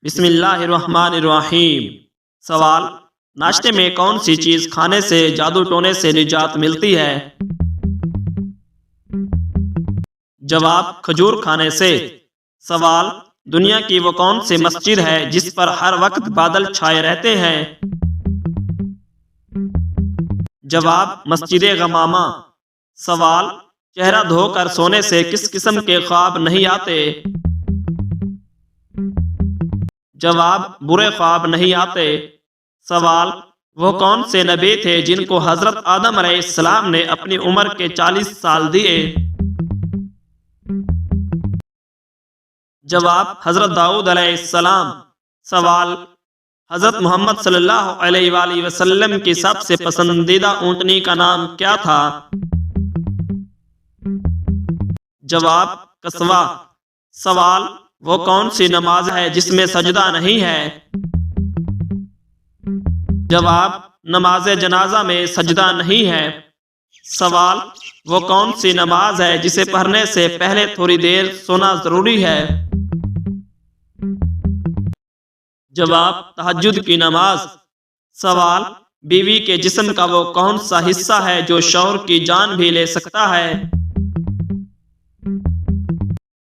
بسم اللہ الرحمن الرحیم۔ سوال: ناشتے میں کون سی چیز کھانے سے جادو ٹونے سے نجات ملتی ہے؟ جواب: کھجور کھانے سے۔ سوال: دنیا کی وہ کون سی مسجد ہے جس پر ہر وقت بادل چھائے رہتے ہیں؟ جواب: مسجد غمامہ۔ سوال: چہرہ دھو کر سونے سے کس قسم کے خواب نہیں آتے؟ جواب: برے خواب نہیں آتے۔ سوال: وہ کون سے نبی تھے جن کو حضرت آدم علیہ السلام نے اپنی عمر کے 40 سال دیے؟ جواب: حضرت داؤد علیہ السلام۔ سوال: حضرت محمد صلی اللہ علیہ وآلہ وسلم کی سب سے پسندیدہ اونٹنی کا نام کیا تھا؟ جواب: قصوہ۔ سوال: وہ کون سی نماز ہے جس میں سجدہ نہیں ہے؟ جواب: نماز جنازہ میں سجدہ نہیں ہے۔ سوال: وہ کون سی نماز ہے جسے پڑھنے سے پہلے تھوڑی دیر سونا ضروری ہے؟ جواب: تہجد کی نماز۔ سوال: بیوی کے جسم کا وہ کون سا حصہ ہے جو شوہر کی جان بھی لے سکتا ہے؟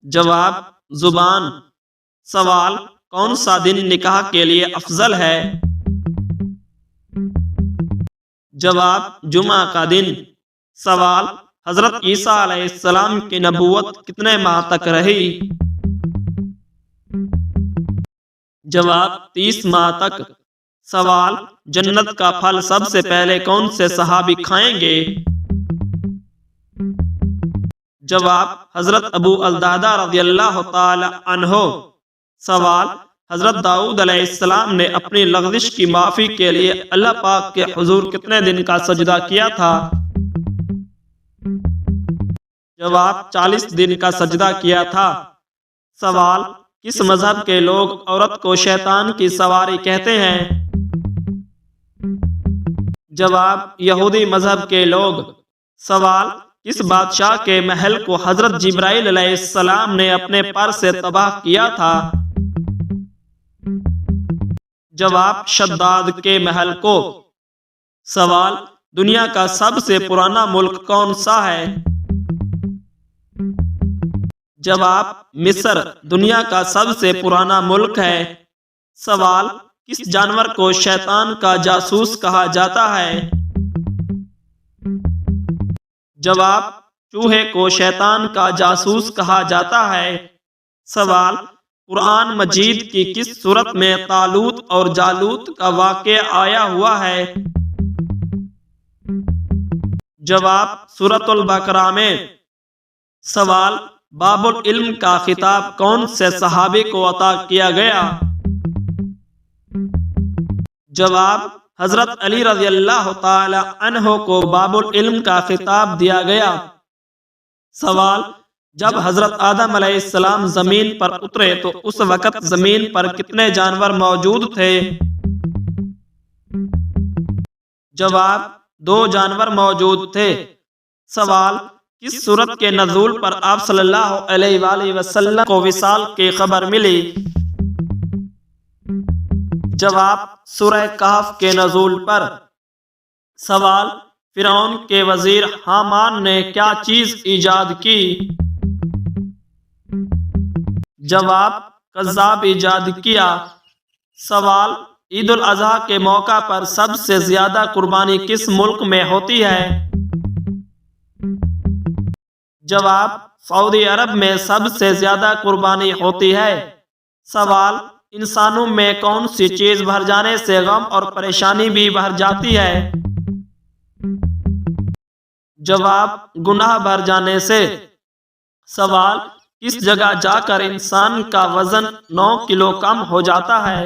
جواب: زبان۔ سوال: کون سا دن نکاح کے لیے افضل ہے؟ جواب: جمعہ کا دن۔ سوال: حضرت عیسیٰ علیہ السلام کی نبوت کتنے ماہ تک رہی؟ جواب: 30 ماہ تک۔ سوال: جنت کا پھل سب سے پہلے کون سے صحابی کھائیں گے؟ جواب: حضرت ابو الدرداء رضی اللہ تعالی عنہ۔ سوال: حضرت داؤد علیہ السلام نے اپنی لغزش کی معافی کے لیے اللہ پاک کے حضور کتنے دن کا سجدہ کیا تھا؟ جواب: 40 دن کا سجدہ کیا تھا۔ سوال: کس مذہب کے لوگ عورت کو شیطان کی سواری کہتے ہیں؟ جواب: یہودی مذہب کے لوگ۔ سوال: کس بادشاہ کے محل کو حضرت جبرائیل علیہ السلام نے اپنے پر سے تباہ کیا تھا؟ جواب: شداد کے محل کو۔ سوال: دنیا کا سب سے پرانا ملک کون سا ہے؟ جواب: مصر دنیا کا سب سے پرانا ملک ہے۔ سوال: کس جانور کو شیطان کا جاسوس کہا جاتا ہے؟ جواب: چوہے کو شیطان کا جاسوس کہا جاتا ہے۔ سوال: قرآن مجید کی کس سورت میں طالوت اور جالوت کا واقعہ آیا ہوا ہے؟ جواب: سورۃ البقرہ میں۔ سوال: باب العلم کا خطاب کون سے صحابی کو عطا کیا گیا؟ جواب: حضرت علی رضی اللہ تعالی عنہ کو باب العلم کا خطاب دیا گیا۔ سوال: جب حضرت آدم علیہ السلام زمین پر اترے تو اس وقت زمین پر کتنے جانور موجود تھے؟ جواب: 2 جانور موجود تھے۔ سوال: کس سورت کے نزول پر آپ صلی اللہ علیہ وآلہ وسلم کو وصال کی خبر ملی؟ جواب: سورہ کہف کے نزول پر۔ سوال: فرعون کے وزیر حامان نے کیا چیز ایجاد کی؟ جواب: کذاب ایجاد کیا۔ سوال: عید الاضحیٰ کے موقع پر سب سے زیادہ قربانی کس ملک میں ہوتی ہے؟ جواب: سعودی عرب میں سب سے زیادہ قربانی ہوتی ہے۔ سوال: انسانوں میں کون سی چیز بھر جانے سے غم اور پریشانی بھی بھر جاتی ہے؟ جواب: گناہ بھر جانے سے۔ سوال: کس جگہ جا کر انسان کا وزن 9 کلو کم ہو جاتا ہے؟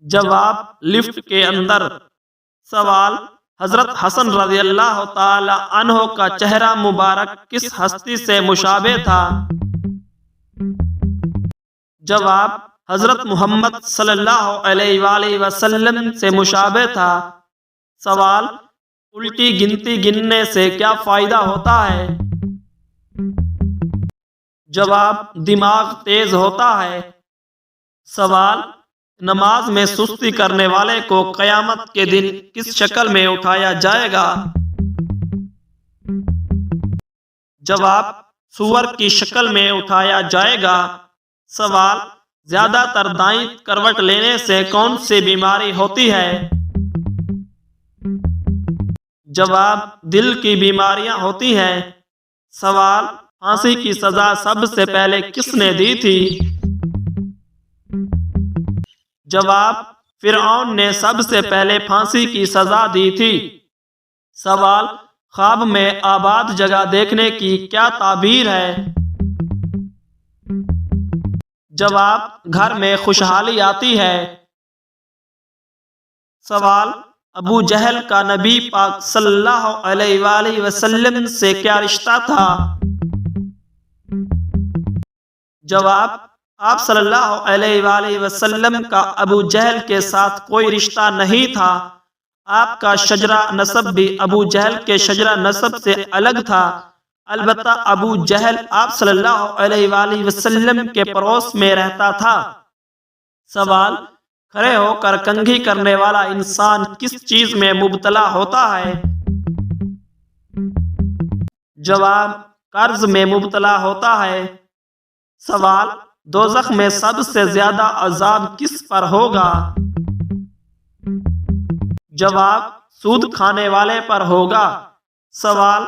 جواب: لفٹ کے اندر۔ سوال: حضرت حسن رضی اللہ تعالی عنہ کا چہرہ مبارک کس ہستی سے مشابہ تھا؟ جواب: حضرت محمد صلی اللہ علیہ وآلہ وسلم سے مشابہ تھا۔ سوال: الٹی گنتی گننے سے کیا فائدہ ہوتا ہے؟ جواب: دماغ تیز ہوتا ہے۔ سوال: نماز میں سستی کرنے والے کو قیامت کے دن کس شکل میں اٹھایا جائے گا؟ جواب: سور کی شکل میں اٹھایا جائے گا۔ سوال: زیادہ تر دائیں کروٹ لینے سے کون سی بیماری ہوتی ہے؟ جواب: دل کی بیماریاں ہوتی ہیں۔ سوال: پھانسی کی سزا سب سے پہلے کس نے دی تھی؟ جواب: فرعون نے سب سے پہلے پھانسی کی سزا دی تھی۔ سوال: خواب میں آباد جگہ دیکھنے کی کیا تعبیر ہے؟ جواب: گھر میں خوشحالی آتی ہے۔ سوال: ابو جہل کا نبی پاک صلی اللہ علیہ وآلہ وسلم سے کیا رشتہ تھا؟ جواب: آپ صلی اللہ علیہ وآلہ وسلم کا ابو جہل کے ساتھ کوئی رشتہ نہیں تھا۔ آپ کا شجرہ نسب بھی ابو جہل کے شجرہ نسب سے الگ تھا۔ البتہ ابو جہل آپ صلی اللہ علیہ وآلہ وسلم کے پڑوس میں رہتا تھا۔ سوال: کھڑے ہو کر کنگھی کرنے والا انسان کس چیز میں مبتلا ہوتا ہے؟ جواب: قرض میں مبتلا ہوتا ہے۔ سوال: دوزخ میں سب سے زیادہ عذاب کس پر ہوگا؟ جواب: سود کھانے والے پر ہوگا۔ سوال: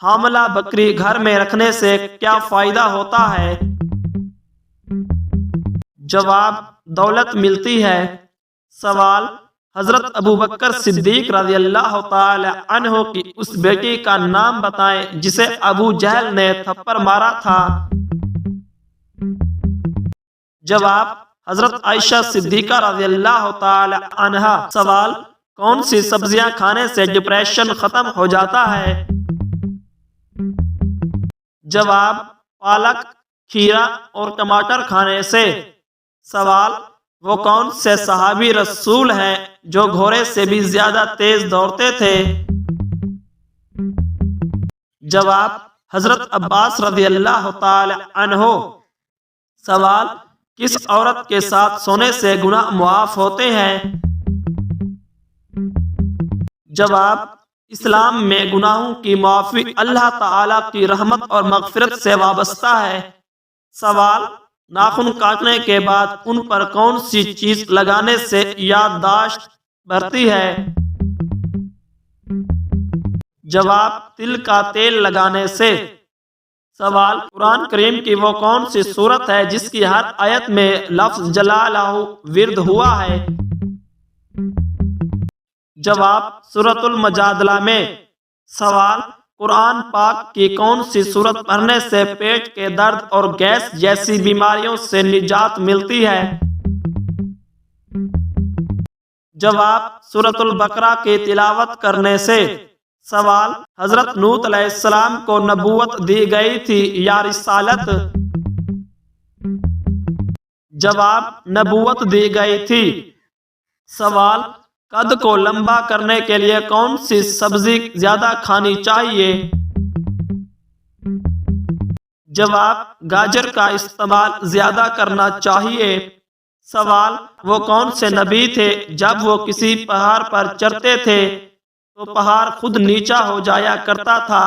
حاملہ بکری گھر میں رکھنے سے کیا فائدہ ہوتا ہے؟ جواب: دولت ملتی ہے۔ سوال: حضرت ابو بکر صدیق رضی اللہ تعالی عنہ کی اس بیٹی کا نام بتائیں جسے ابو جہل نے تھپڑ مارا تھا۔ جواب: حضرت عائشہ صدیقہ رضی اللہ تعالی عنہا۔ سوال: کون سی سبزیاں کھانے سے ڈپریشن ختم ہو جاتا ہے؟ جواب: پالک، کھیرا اور ٹماٹر کھانے سے۔ سوال: وہ کون سے صحابی رسول ہیں جو گھوڑے سے بھی زیادہ تیز دوڑتے تھے؟ جواب: حضرت عباس رضی اللہ تعالی عنہ۔ سوال: کس عورت کے ساتھ سونے سے گناہ معاف ہوتے ہیں؟ جواب: اسلام میں گناہوں کی معافی اللہ تعالی کی رحمت اور مغفرت سے وابستہ ہے۔ سوال: ناخن کاٹنے کے بعد ان پر کون سی چیز لگانے سے یادداشت بڑھتی ہے؟ جواب: تل کا تیل لگانے سے۔ سوال: قرآن کریم کی وہ کون سی سورت ہے جس کی ہر آیت میں لفظ جلالہ ورد ہوا ہے؟ جواب: سورۃ المجادلہ میں۔ سوال: قرآن پاک کی کون سی سورت پڑھنے سے پیٹ کے درد اور گیس جیسی بیماریوں سے نجات ملتی ہے؟ جواب: سورۃ البقرہ کی تلاوت کرنے سے۔ سوال: حضرت نوح علیہ السلام کو نبوت دی گئی تھی یا رسالت؟ جواب: نبوت دی گئی تھی۔ سوال: قد کو لمبا کرنے کے لیے کون سی سبزی زیادہ کھانی چاہیے؟ جواب: گاجر کا استعمال زیادہ کرنا چاہیے۔ سوال: وہ کون سے نبی تھے جب وہ کسی پہاڑ پر چڑھتے تھے تو پہاڑ خود نیچا ہو جایا کرتا تھا؟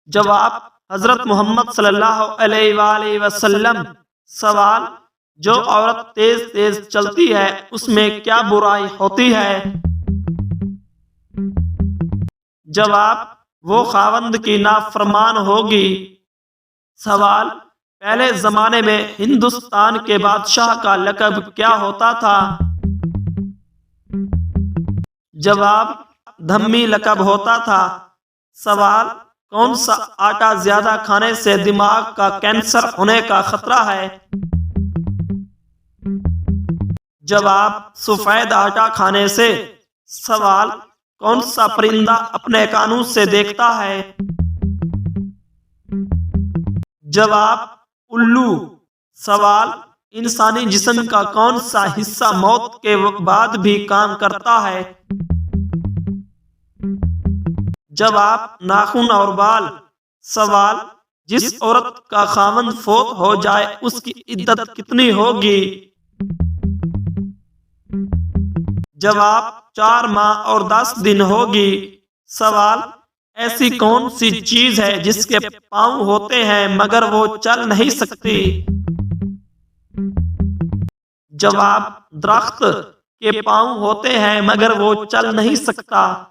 جواب: حضرت محمد صلی اللہ علیہ وآلہ وسلم۔ سوال: جو عورت تیز تیز چلتی ہے اس میں کیا برائی ہوتی ہے؟ جواب: وہ خاوند کی نافرمان ہوگی۔ سوال: پہلے زمانے میں ہندوستان کے بادشاہ کا لقب کیا ہوتا تھا؟ جواب: دھمی لقب ہوتا تھا۔ سوال: کون سا آٹا زیادہ کھانے سے دماغ کا کینسر ہونے کا خطرہ ہے؟ جواب: سفید آٹا کھانے سے۔ سوال: کون سا پرندہ اپنے کانوں سے دیکھتا ہے؟ جواب: الو۔ سوال: انسانی جسم کا کون سا حصہ موت کے بعد بھی کام کرتا ہے؟ جواب: ناخن اور بال۔ سوال، جس عورت کا خاوند فوت ہو جائے اس کی عدت کتنی ہوگی؟ جواب، 4 ماہ اور 10 دن ہوگی۔ سوال، ایسی کون سی چیز ہے جس کے پاؤں ہوتے ہیں مگر وہ چل نہیں سکتی؟ جواب، درخت کے پاؤں ہوتے ہیں مگر وہ چل نہیں سکتا۔